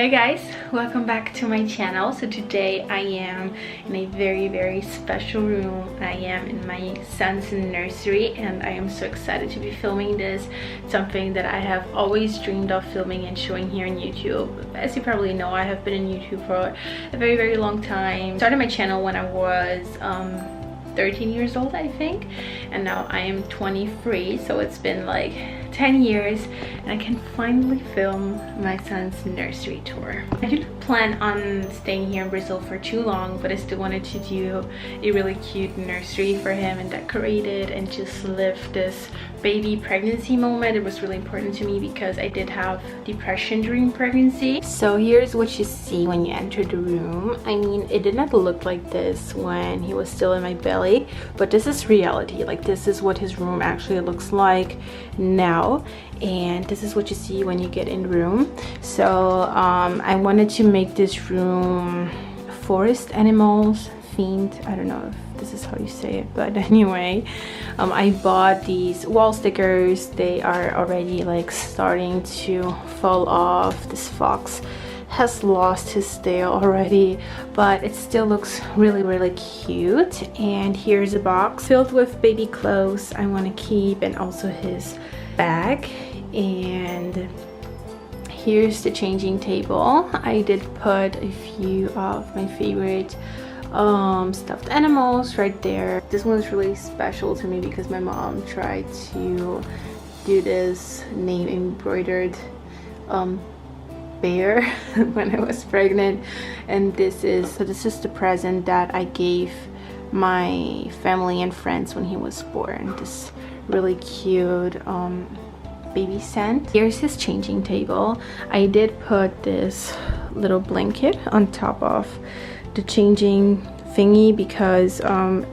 Hey guys, welcome back to my channel. So today I am in a very special room. I am in my son's nursery and I am so excited to be filming this. Something that I have always dreamed of filming and showing here on YouTube. As you probably know, I have been in YouTube for a very long time. Started my channel when I was 13 years old, I think, and now I am 23, so it's been like 10 years and I can finally film my son's nursery tour. I didn't plan on staying here in Brazil for too long, but I still wanted to do a really cute nursery for him and decorate it and just live this baby pregnancy moment. It was really important to me because I did have depression during pregnancy. So here's what you see when you enter the room. I mean, it did not look like this when he was still in my belly, but this is reality. Like, this is what his room actually looks like now, and this is what you see when you get in the room. So I wanted to make this room forest animals themed. I don't know if this is how you say it, but anyway, I bought these wall stickers. They are already like starting to fall off. This fox has lost his tail already, but it still looks really cute. And here's a box filled with baby clothes I want to keep, and also his bag. And here's the changing table. I did put a few of my favorite stuffed animals right there. This one's really special to me because my mom tried to do this name embroidered bear when I was pregnant, and this is the present that I gave my family and friends when he was born. This really cute baby scent. Here's his changing table. I did put this little blanket on top of the changing thingy because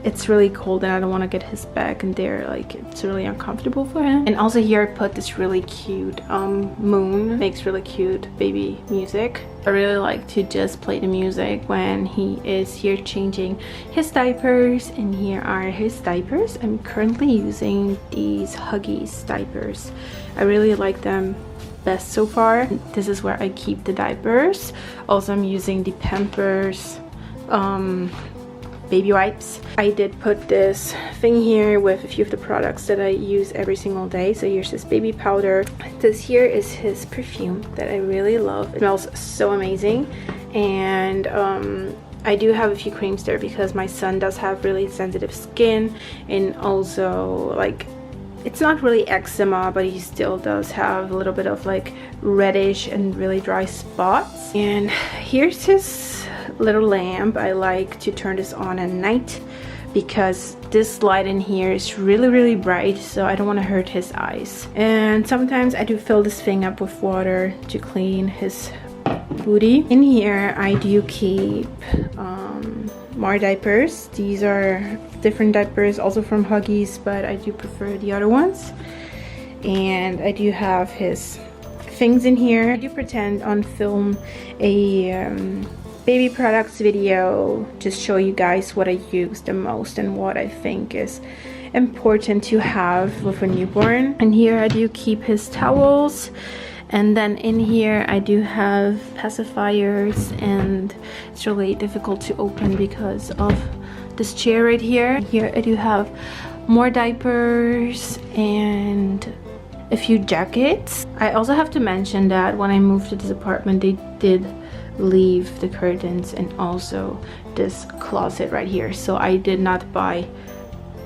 it's really cold and I don't want to get his back in there. Like, it's really uncomfortable for him. And also here I put this really cute moon. Makes really cute baby music. I really like to just play the music when he is here changing his diapers, and here are his diapers. I'm currently using these Huggies diapers. I really like them best so far. This is where I keep the diapers. Also, I'm using the Pampers baby wipes. I did put this thing here with a few of the products that I use every single day. So here's this baby powder. This here is his perfume that I really love. It smells so amazing. And I do have a few creams there because my son does have really sensitive skin, and also, like, it's not really eczema, but he still does have a little bit of like reddish and really dry spots. And here's his little lamp. I like to turn this on at night because this light in here is really bright, so I don't want to hurt his eyes. And sometimes I do fill this thing up with water to clean his booty. In here I do keep more diapers. These are different diapers, also from Huggies, but I do prefer the other ones. And I do have his things in here. I do pretend on film a baby products video, just show you guys what I use the most and what I think is important to have with a newborn. And here I do keep his towels. And then in here I do have pacifiers, and it's really difficult to open because of this chair right here. Here I do have more diapers and a few jackets. I also have to mention that when I moved to this apartment, they did leave the curtains and also this closet right here, so I did not buy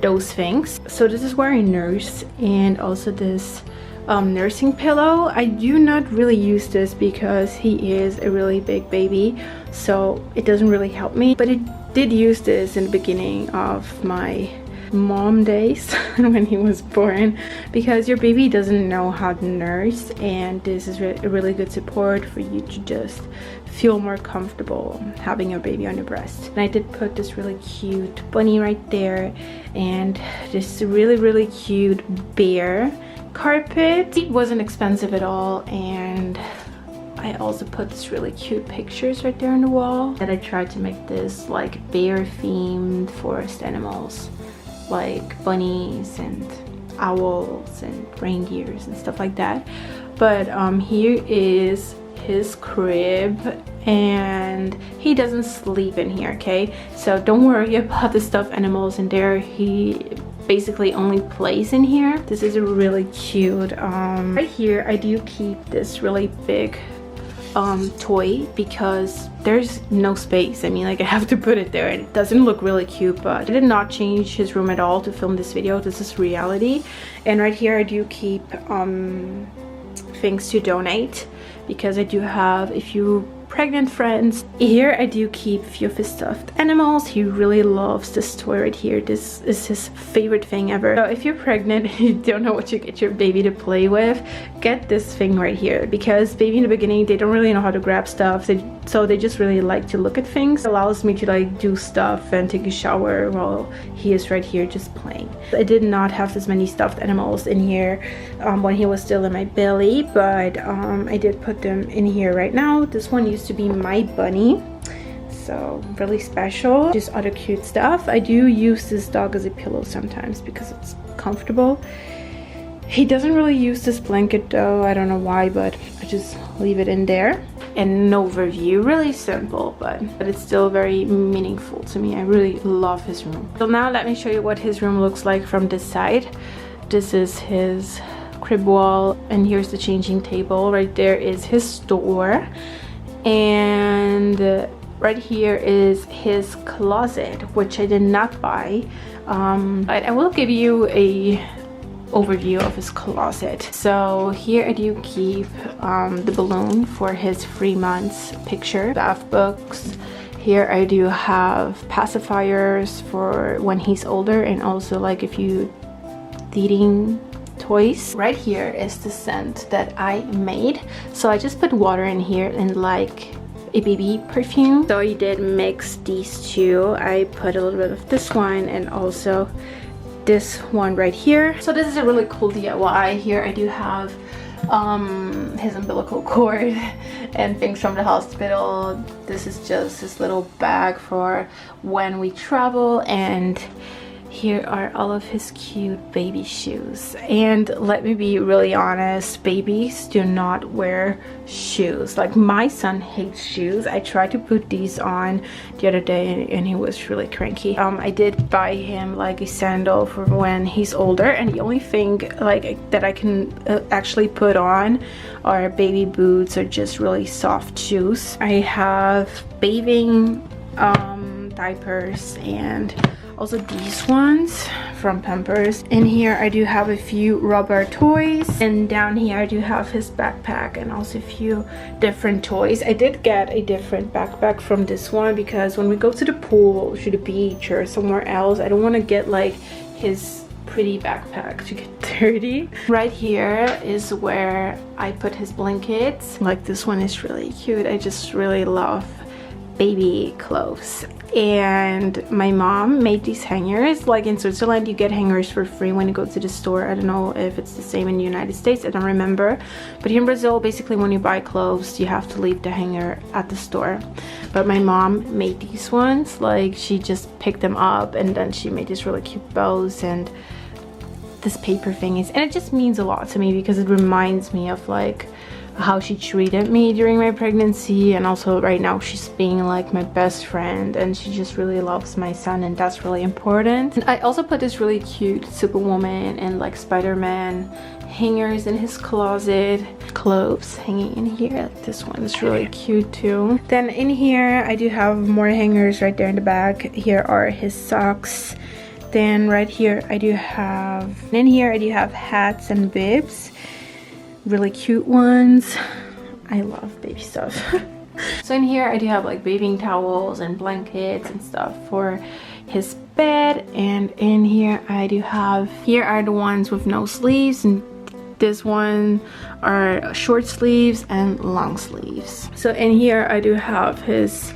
those things. So this is where I nurse, and also this nursing pillow. I do not really use this because he is a really big baby, so it doesn't really help me, but it did use this in the beginning of my mom days when he was born, because your baby doesn't know how to nurse, and this is a really good support for you to just feel more comfortable having your baby on your breast. And I did put this really cute bunny right there, and this really cute bear carpet. It wasn't expensive at all, and I also put this really cute pictures right there on the wall. And I tried to make this like bear themed forest animals, like bunnies and owls and reindeers and stuff like that. But here is his crib and he doesn't sleep in here, okay? So don't worry about the stuffed animals in there. He basically only plays in here. This is a really cute right here I do keep this really big toy because there's no space. I mean, like, I have to put it there and it doesn't look really cute, but I did not change his room at all to film this video. This is reality. And right here I do keep things to donate because I do have a few pregnant friends. Here I do keep a few of his stuffed animals. He really loves this toy right here. This is his favorite thing ever. So if you're pregnant and you don't know what to get your baby to play with, get this thing right here, because baby in the beginning, they don't really know how to grab stuff, so they just really like to look at things. It allows me to like do stuff and take a shower while he is right here just playing. I did not have this many stuffed animals in here when he was still in my belly, but I did put them in here right now. This one used to be my bunny, so really special. Just other cute stuff. I do use this dog as a pillow sometimes because it's comfortable. He doesn't really use this blanket though, I don't know why, but I just leave it in there. An overview, really simple, but it's still very meaningful to me. I really love his room. So now let me show you what his room looks like from this side. This is his crib wall, and here's the changing table. Right there is his store, and right here is his closet, which I did not buy, but I will give you a overview of his closet. So here I do keep the balloon for his 3 months picture, bath books. Here I do have pacifiers for when he's older, and also like a few teething toys. Right here is the scent that I made. So I just put water in here and like a baby perfume. So I did mix these two. I put a little bit of this one and also this one right here. So this is a really cool DIY. Here I do have his umbilical cord and things from the hospital. This is just this little bag for when we travel, and here are all of his cute baby shoes. And let me be really honest, babies do not wear shoes. Like, my son hates shoes. I tried to put these on the other day and he was really cranky. I did buy him like a sandal for when he's older, and the only thing like that I can actually put on are baby boots or just really soft shoes. I have bathing diapers and also these ones from Pampers. In here I do have a few rubber toys, and down here I do have his backpack and also a few different toys. I did get a different backpack from this one because when we go to the pool, to the beach or somewhere else, I don't want to get like his pretty backpack to get dirty. Right here is where I put his blankets. Like, this one is really cute. I just really love baby clothes. And my mom made these hangers. Like, in Switzerland you get hangers for free when you go to the store. I don't know if it's the same in the United States, I don't remember, but here in Brazil, basically when you buy clothes you have to leave the hanger at the store. But my mom made these ones. Like, she just picked them up and then she made these really cute bows and this paper thingies, and it just means a lot to me because it reminds me of like how she treated me during my pregnancy, and also right now she's being like my best friend, and she just really loves my son, and that's really important. And I also put this really cute Superwoman and like Spider-Man hangers in his closet, clothes hanging in here. This one is really cute too. Then in here I do have more hangers right there in the back. Here are his socks. Then right here I do have, in here I do have hats and bibs, really cute ones. I love baby stuff. So in here I do have like bathing towels and blankets and stuff for his bed. And in here I do have, here are the ones with no sleeves, and this one are short sleeves and long sleeves. So in here I do have his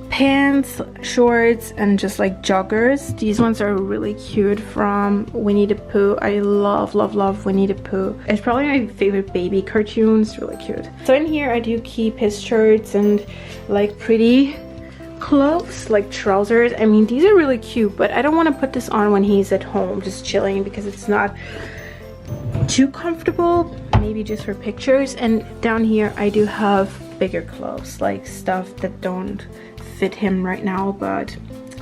pants, shorts, and just like joggers. These ones are really cute from Winnie the Pooh. I love Winnie the Pooh. It's probably my favorite baby cartoon. It's really cute. So in here I do keep his shirts and like pretty clothes, like trousers. I mean, these are really cute, but I don't want to put this on when he's at home just chilling because it's not too comfortable. maybe just for pictures. And down here I do have bigger clothes, like stuff that don't fit him right now, but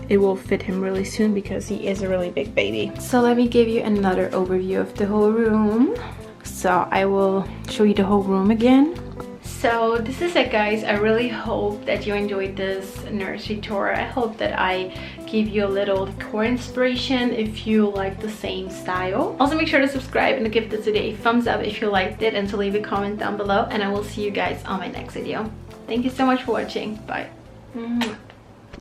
it will fit him really soon because he is a really big baby. So let me give you another overview of the whole room. So I will show you the whole room again. So this is it, guys. I really hope that you enjoyed this nursery tour. I hope that I give you a little decor inspiration if you like the same style. Also make sure to subscribe and to give this video a thumbs up if you liked it, and to leave a comment down below, and I will see you guys on my next video. Thank you so much for watching. Bye.